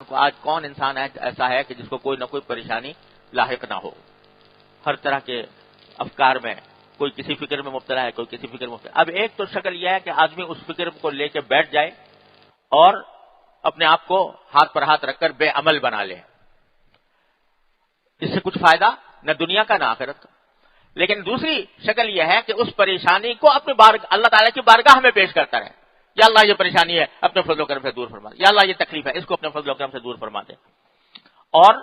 آج کون انسان ایسا ہے کہ جس کو کوئی نہ کوئی پریشانی لاحق نہ ہو؟ ہر طرح کے افکار میں، کوئی کسی فکر میں مبتلا ہے، کوئی کسی فکر میں مبتلا ہے۔ اب ایک تو شکل یہ ہے کہ آدمی اس فکر کو لے کے بیٹھ جائے اور اپنے آپ کو ہاتھ پر ہاتھ رکھ کر بے عمل بنا لے، اس سے کچھ فائدہ نہ دنیا کا نہ آخرت کا۔ لیکن دوسری شکل یہ ہے کہ اس پریشانی کو اپنے اللہ تعالیٰ کی بارگاہ میں پیش کرتا رہے، یا اللہ یہ پریشانی ہے اپنے فضل و کرم سے دور فرما دے، یا اللہ یہ تکلیف ہے اس کو اپنے فضل و کرم سے دور فرما دے، اور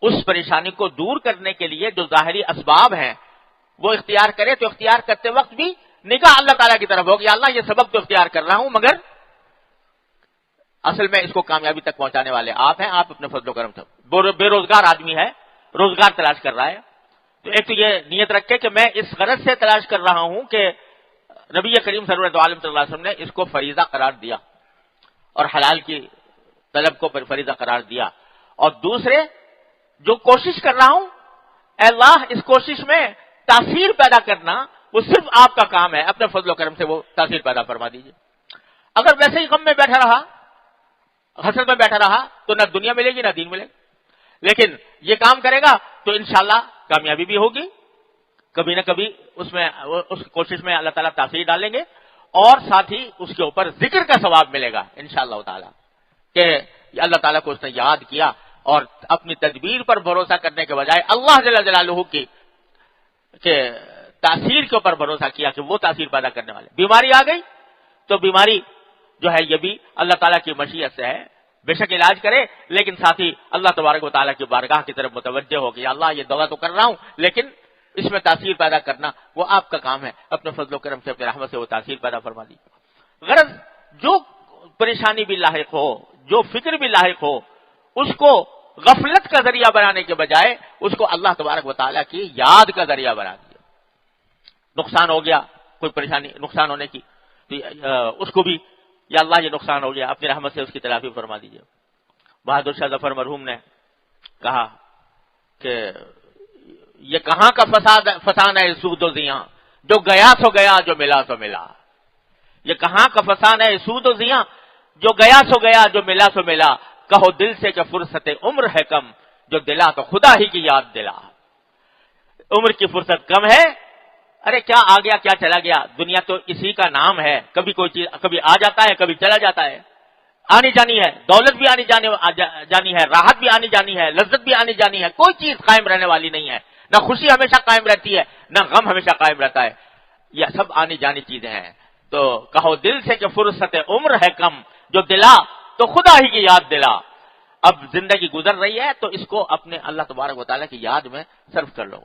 اس پریشانی کو دور کرنے کے لیے جو ظاہری اسباب ہیں وہ اختیار کرے، تو اختیار کرتے وقت بھی نگاہ اللہ تعالیٰ کی طرف ہو کہ اللہ یہ سبب تو اختیار کر رہا ہوں، مگر اصل میں اس کو کامیابی تک پہنچانے والے آپ ہیں، آپ اپنے فضل و کرم سے۔ بے روزگار آدمی ہے، روزگار تلاش کر رہا ہے، تو ایک تو یہ نیت رکھے کہ میں اس غرض سے تلاش کر رہا ہوں کہ نبی کریم سرورت عالم صلی اللہ علیہ وسلم نے اس کو فریضہ قرار دیا اور حلال کی طلب کو فریضہ قرار دیا، اور دوسرے جو کوشش کر رہا ہوں اے اللہ اس کوشش میں تاثیر پیدا کرنا وہ صرف آپ کا کام ہے، اپنے فضل و کرم سے وہ تاثیر پیدا فرما دیجیے۔ اگر ویسے ہی غم میں بیٹھا رہا، حسرت میں بیٹھا رہا تو نہ دنیا ملے گی نہ دین ملے گا، لیکن یہ کام کرے گا تو انشاءاللہ کامیابی بھی ہوگی، کبھی نہ کبھی اس کوشش میں اللہ تعالیٰ تاثیر ڈالیں گے، اور ساتھ ہی اس کے اوپر ذکر کا ثواب ملے گا انشاءاللہ تعالیٰ کہ اللہ تعالیٰ کو اس نے یاد کیا اور اپنی تدبیر پر بھروسہ کرنے کے بجائے اللہ جل جلالہ کی کہ تاثیر کے اوپر بھروسہ کیا کہ وہ تاثیر پیدا کرنے والے۔ بیماری آ گئی تو بیماری جو ہے یہ بھی اللہ تعالیٰ کی مشیت سے ہے، بے شک علاج کرے، لیکن ساتھ ہی اللہ تبارک و تعالیٰ کی بارگاہ کی طرف متوجہ ہو کہ اللہ یہ دوا تو کر رہا ہوں لیکن اس میں تاثیر پیدا کرنا وہ آپ کا کام ہے، اپنے فضل و کرم سے اپنے رحمت سے وہ تاثیر پیدا فرما دیجیے۔ غرض جو پریشانی بھی لاحق ہو، جو فکر بھی لاحق ہو، اس کو غفلت کا ذریعہ بنانے کے بجائے اس کو اللہ تبارک و تعالیٰ کی یاد کا ذریعہ بنا دیا۔ نقصان ہو گیا، کوئی پریشانی نقصان ہونے کی، تو اس کو بھی یا اللہ یہ نقصان ہو گیا اپنی رحمت سے اس کی تلافی فرما دیجیے۔ بہادر شاہ ظفر مرحوم نے کہا کہ یہ کہاں کا فسانہ ہے سود و زیاں، جو گیا سو گیا جو ملا سو ملا۔ یہ کہاں کا فسانہ ہے سود و زیاں، جو گیا سو گیا جو ملا سو ملا۔ کہو دل سے کہ فرصت عمر ہے کم، جو دلا تو خدا ہی کی یاد دلا۔ عمر کی فرصت کم ہے، ارے کیا آ گیا کیا چلا گیا، دنیا تو اسی کا نام ہے، کبھی کوئی چیز کبھی آ جاتا ہے کبھی چلا جاتا ہے، آنی جانی ہے، دولت بھی آنی جانی ہے، راحت بھی آنی جانی ہے، لذت بھی آنی جانی ہے، کوئی چیز قائم رہنے والی نہیں ہے، نہ خوشی ہمیشہ قائم رہتی ہے نہ غم ہمیشہ قائم رہتا ہے، یہ سب آنی جانی چیزیں ہیں۔ تو کہو دل سے کہ فرصت عمر ہے کم، جو دلا تو خدا ہی کی یاد دلا۔ اب زندگی گزر رہی ہے تو اس کو اپنے اللہ تبارک و تعالیٰ کی یاد میں صرف کر لو۔